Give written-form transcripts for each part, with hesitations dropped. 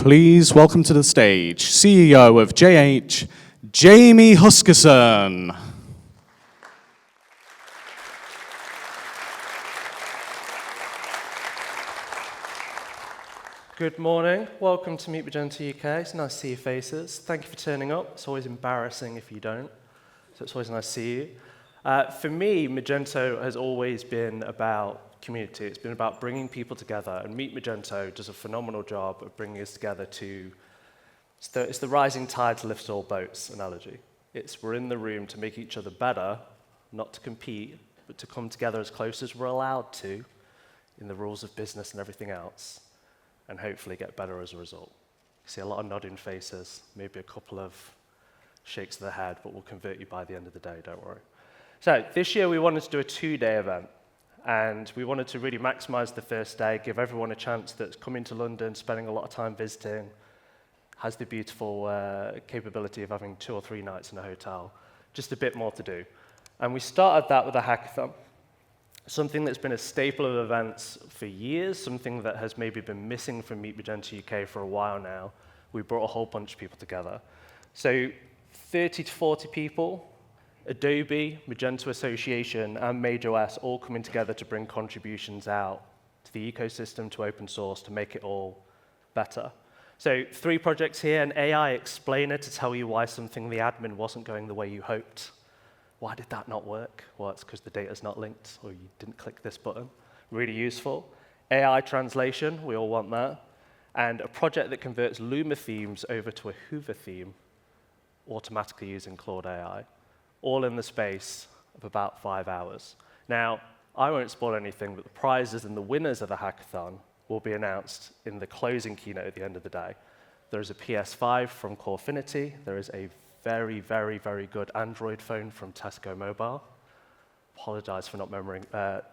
Please welcome to the stage CEO of JH, Jamie Huskisson. Good morning. Welcome to Meet Magento UK. It's nice to see your faces. Thank you for turning up. It's always embarrassing if you don't, so it's always nice to see you. For me, Magento has always been about community. It's been about bringing people together, and Meet Magento does a phenomenal job of bringing us together to... It's the rising tide lifts all boats analogy. We're in the room to make each other better, not to compete, but to come together as close as we're allowed to in the rules of business and everything else, and hopefully get better as a result. You see a lot of nodding faces, maybe a couple of shakes of the head, but we'll convert you by the end of the day, don't worry. So this year we wanted to do a 2-day event, and we wanted to really maximize the first day, give everyone a chance that's coming to London, spending a lot of time visiting, has the beautiful capability of having 2 or 3 nights in a hotel, just a bit more to do. And we started that with a hackathon, something that's been a staple of events for years, something that has maybe been missing from Meet Magento UK for a while now. We brought a whole bunch of people together. So 30 to 40 people, Adobe, Magento Association, and MajorOS all coming together to bring contributions out to the ecosystem, to open source, to make it all better. So 3 projects here, an AI explainer to tell you why something in the admin wasn't going the way you hoped. Why did that not work? Well, it's because the data's not linked, or you didn't click this button. Really useful. AI translation, we all want that. And a project that converts Luma themes over to a Hyvä theme, automatically using Claude AI. All in the space of about 5 hours. Now, I won't spoil anything, but the prizes and the winners of the hackathon will be announced in the closing keynote at the end of the day. There's a PS5 from Corefinity. There is a very, very, very good Android phone from Tesco Mobile. Apologize for not remembering the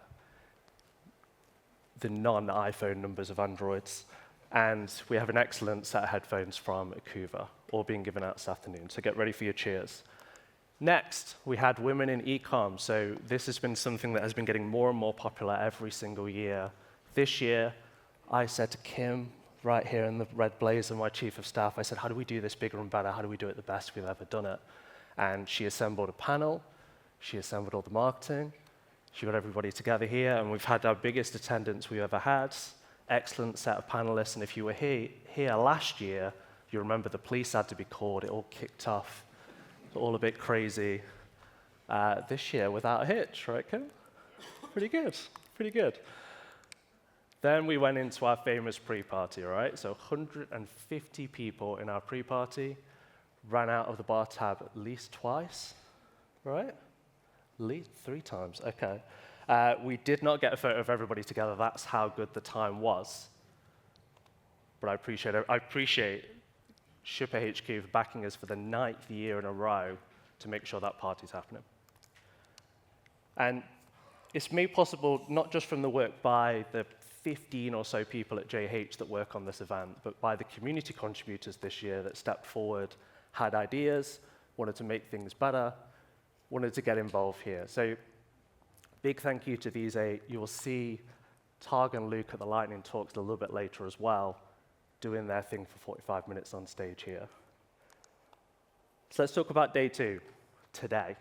non-iPhone numbers of Androids. And we have an excellent set of headphones from Hyvä, all being given out this afternoon. So get ready for your cheers. Next, we had women in ecom. So this has been something that has been getting more and more popular every single year. This year, I said to Kim, right here in the red blazer, my chief of staff, I said, how do we do this bigger and better? How do we do it the best we've ever done it? And she assembled a panel. She assembled all the marketing. She got everybody together here, and we've had our biggest attendance we've ever had. Excellent set of panelists, and if you were here last year, you remember the police had to be called. It all kicked off. All a bit crazy. This year, without a hitch, right, Kim? Pretty good, pretty good. Then we went into our famous pre-party, right? So 150 people in our pre-party, ran out of the bar tab at least twice, right? At least 3 times, okay. We did not get a photo of everybody together. That's how good the time was. But I appreciate Shipper HQ for backing us for the 9th year in a row to make sure that party's happening. And it's made possible not just from the work by the 15 or so people at JH that work on this event, but by the community contributors this year that stepped forward, had ideas, wanted to make things better, wanted to get involved here. So big thank you to these 8. You will see Targ and Luke at the Lightning Talks a little bit later as well, doing their thing for 45 minutes on stage here. So let's talk about day 2, today.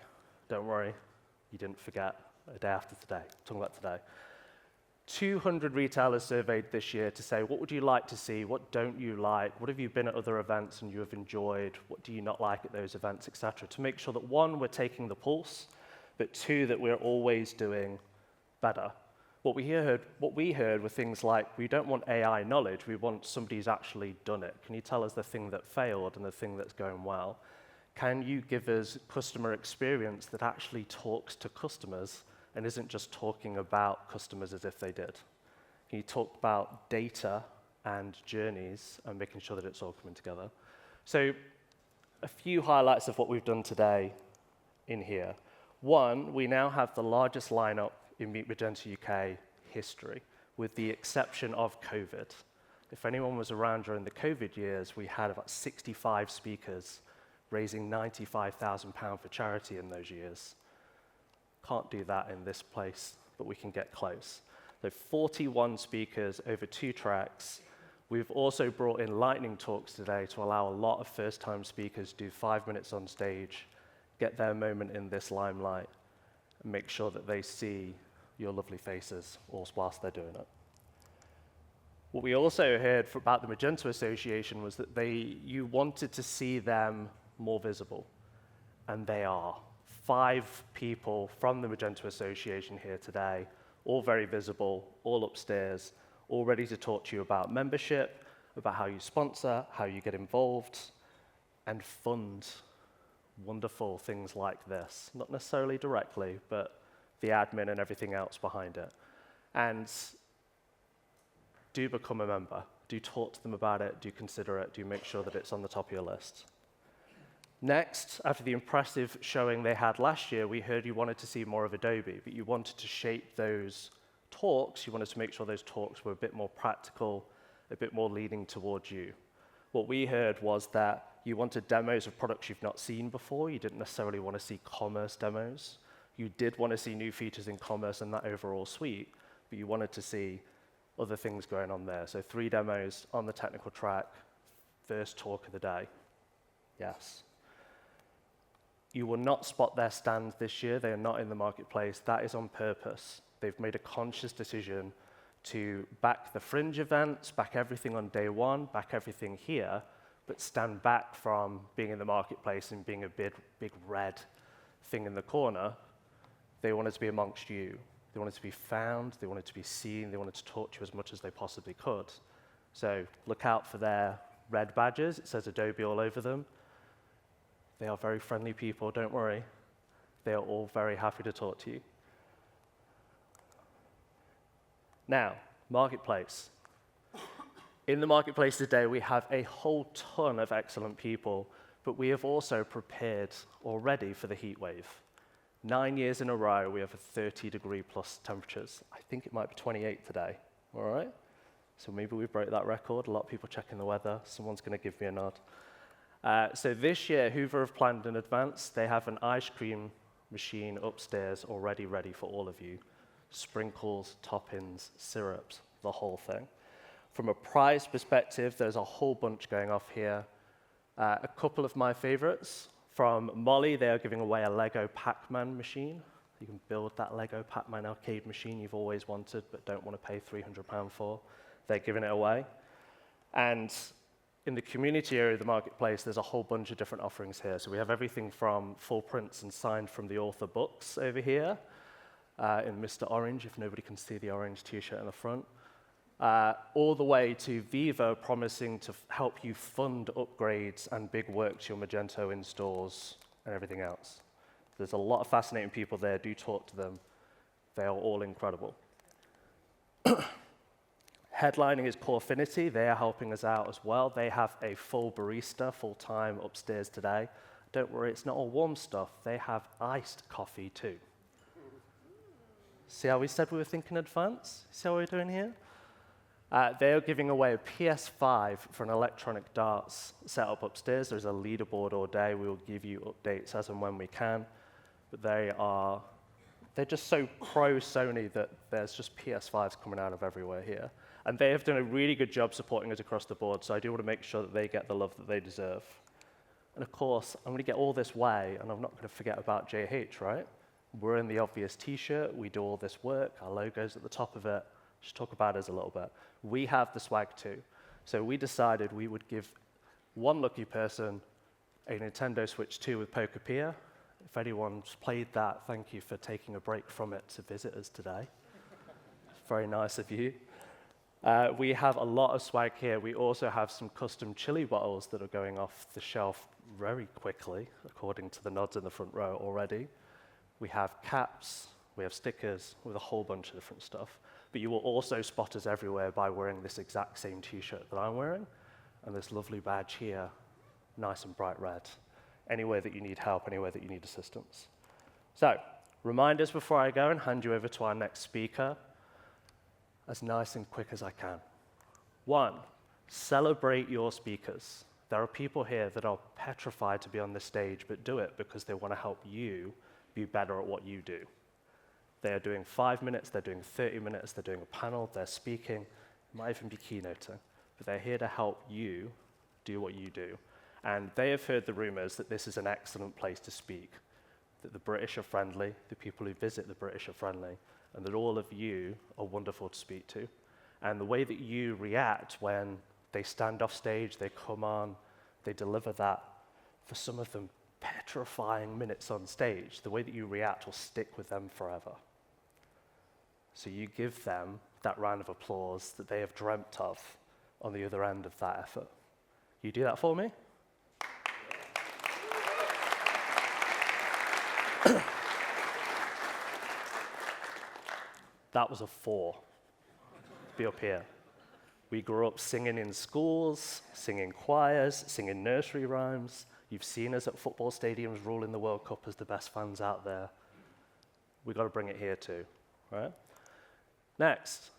Don't worry, you didn't forget a day after today. I'm talking about today. 200 retailers surveyed this year to say, what would you like to see? What don't you like? What have you been at other events and you have enjoyed? What do you not like at those events, etc. To make sure that 1, we're taking the pulse, but 2, that we're always doing better. What we heard were things like, we don't want AI knowledge, we want somebody who's actually done it. Can you tell us the thing that failed and the thing that's going well? Can you give us customer experience that actually talks to customers and isn't just talking about customers as if they did? Can you talk about data and journeys and making sure that it's all coming together? So a few highlights of what we've done today in here. 1, we now have the largest lineup in Meet Magento UK history, with the exception of COVID. If anyone was around during the COVID years, we had about 65 speakers raising £95,000 for charity in those years. Can't do that in this place, but we can get close. So 41 speakers over 2 tracks, We've also brought in lightning talks today to allow a lot of first-time speakers to do 5 minutes on stage, get their moment in this limelight, and make sure that they see your lovely faces whilst they're doing it. What we also heard about the Magento Association was that you wanted to see them more visible, and they are. 5 people from the Magento Association here today, all very visible, all upstairs, all ready to talk to you about membership, about how you sponsor, how you get involved, and fund wonderful things like this. Not necessarily directly, but the admin and everything else behind it. And do become a member. Do talk to them about it. Do consider it. Do make sure that it's on the top of your list. Next, after the impressive showing they had last year, we heard you wanted to see more of Adobe, but you wanted to shape those talks. You wanted to make sure those talks were a bit more practical, a bit more leaning towards you. What we heard was that you wanted demos of products you've not seen before. You didn't necessarily want to see commerce demos. You did want to see new features in commerce and that overall suite, but you wanted to see other things going on there. So 3 demos on the technical track, first talk of the day. Yes. You will not spot their stand this year. They are not in the marketplace. That is on purpose. They've made a conscious decision to back the fringe events, back everything on day one, back everything here, but stand back from being in the marketplace and being a big red thing in the corner. They wanted to be amongst you. They wanted to be found. They wanted to be seen. They wanted to talk to you as much as they possibly could. So look out for their red badges. It says Adobe all over them. They are very friendly people, don't worry. They are all very happy to talk to you. Now, marketplace. In the marketplace today, we have a whole ton of excellent people, but we have also prepared already for the heat wave. 9 years in a row, we have a 30-degree plus temperatures. I think it might be 28 today, all right? So maybe we broke that record. A lot of people checking the weather. Someone's going to give me a nod. So this year, Hyvä have planned in advance. They have an ice cream machine upstairs already ready for all of you. Sprinkles, toppings, syrups, the whole thing. From a prize perspective, there's a whole bunch going off here. A couple of my favorites. From Molly, they are giving away a Lego Pac-Man machine. You can build that Lego Pac-Man arcade machine you've always wanted but don't want to pay £300 for. They're giving it away. And in the community area of the marketplace, there's a whole bunch of different offerings here. So we have everything from full prints and signed from the author books over here, in Mr. Orange, if nobody can see the orange T-shirt in the front, all the way to Viva promising to help you fund upgrades and big work to your Magento in stores and everything else. There's a lot of fascinating people there. Do talk to them. They are all incredible. Headlining is Core Affinity. They are helping us out as well. They have a full barista full-time upstairs today. Don't worry, it's not all warm stuff. They have iced coffee too. See how we said we were thinking in advance? See how we're doing here? They are giving away a PS5 for an electronic darts setup upstairs. There's a leaderboard all day. We will give you updates as and when we can. But they're just so pro-Sony that there's just PS5s coming out of everywhere here. And they have done a really good job supporting us across the board, so I do want to make sure that they get the love that they deserve. And of course, I'm going to get all this way, and I'm not going to forget about JH, right? We're in the obvious T-shirt. We do all this work. Our logo's at the top of it. Just talk about us a little bit. We have the swag too. So we decided we would give one lucky person a Nintendo Switch 2 with Pokepedia. If anyone's played that, thank you for taking a break from it to visit us today. It's very nice of you. We have a lot of swag here. We also have some custom chili bottles that are going off the shelf very quickly, according to the nods in the front row already. We have caps, we have stickers, with a whole bunch of different stuff. But you will also spot us everywhere by wearing this exact same T-shirt that I'm wearing, and this lovely badge here, nice and bright red. Anywhere that you need help, anywhere that you need assistance. So, reminders before I go and hand you over to our next speaker, as nice and quick as I can. 1, celebrate your speakers. There are people here that are petrified to be on the stage, but do it because they want to help you be better at what you do. They are doing 5 minutes, they're doing 30 minutes, they're doing a panel, they're speaking, might even be keynoting. but they're here to help you do what you do. And they have heard the rumors that this is an excellent place to speak, that the British are friendly, the people who visit the British are friendly, and that all of you are wonderful to speak to. And the way that you react when they stand off stage, they come on, they deliver that, for some of them, petrifying minutes on stage, the way that you react will stick with them forever. So you give them that round of applause that they have dreamt of on the other end of that effort. You do that for me? That was a 4. Be up here. We grew up singing in schools, singing choirs, singing nursery rhymes. You've seen us at football stadiums ruling the World Cup as the best fans out there. We've got to bring it here too, right? Next,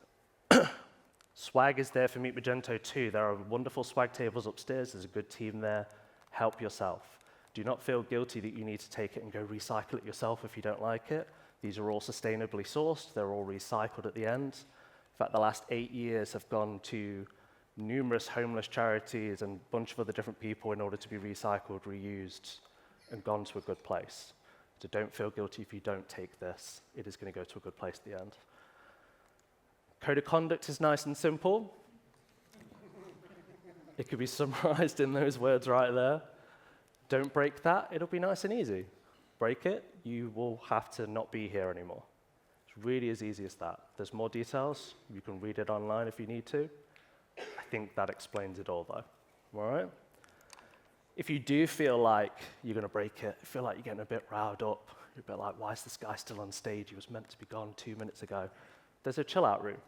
swag is there for Meet Magento too. There are wonderful swag tables upstairs. There's a good team there. Help yourself. Do not feel guilty that you need to take it and go recycle it yourself if you don't like it. These are all sustainably sourced. They're all recycled at the end. In fact, the last 8 years have gone to numerous homeless charities and a bunch of other different people in order to be recycled, reused, and gone to a good place. So don't feel guilty if you don't take this. It is going to go to a good place at the end. Code of conduct is nice and simple. It could be summarized in those words right there. Don't break that. It'll be nice and easy. Break it, you will have to not be here anymore. It's really as easy as that. There's more details. You can read it online if you need to. I think that explains it all, though. All right? If you do feel like you're going to break it, feel like you're getting a bit riled up, you're a bit like, why is this guy still on stage? He was meant to be gone 2 minutes ago. There's a chill-out room.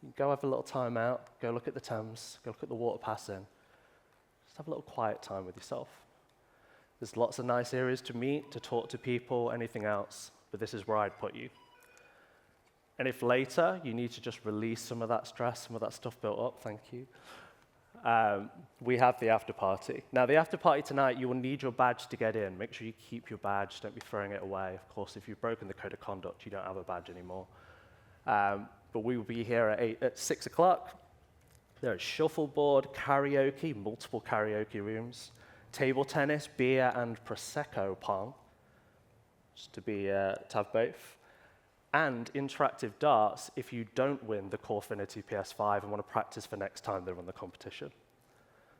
You can go have a little time out, go look at the Thames, go look at the water passing. Just have a little quiet time with yourself. There's lots of nice areas to meet, to talk to people, anything else, but this is where I'd put you. And if later you need to just release some of that stress, some of that stuff built up, thank you, we have the after party. Now, the after party tonight, you will need your badge to get in. Make sure you keep your badge, don't be throwing it away. Of course, if you've broken the code of conduct, you don't have a badge anymore. But we will be here at 6 o'clock. There is shuffleboard, karaoke, multiple karaoke rooms, table tennis, beer, and Prosecco pong, just to have both, and interactive darts if you don't win the Corefinity PS5 and want to practice for next time they run the competition.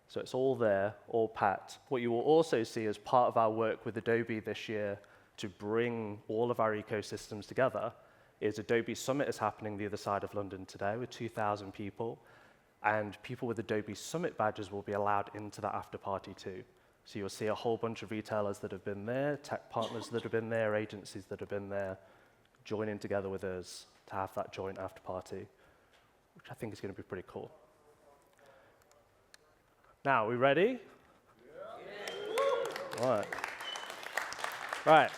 So it's all there, all packed. What you will also see as part of our work with Adobe this year to bring all of our ecosystems together is Adobe Summit is happening the other side of London today with 2,000 people, and people with Adobe Summit badges will be allowed into that after party too. So you'll see a whole bunch of retailers that have been there, tech partners that have been there, agencies that have been there, joining together with us to have that joint after party, which I think is going to be pretty cool. Now, are we ready? Yeah. All right. Right.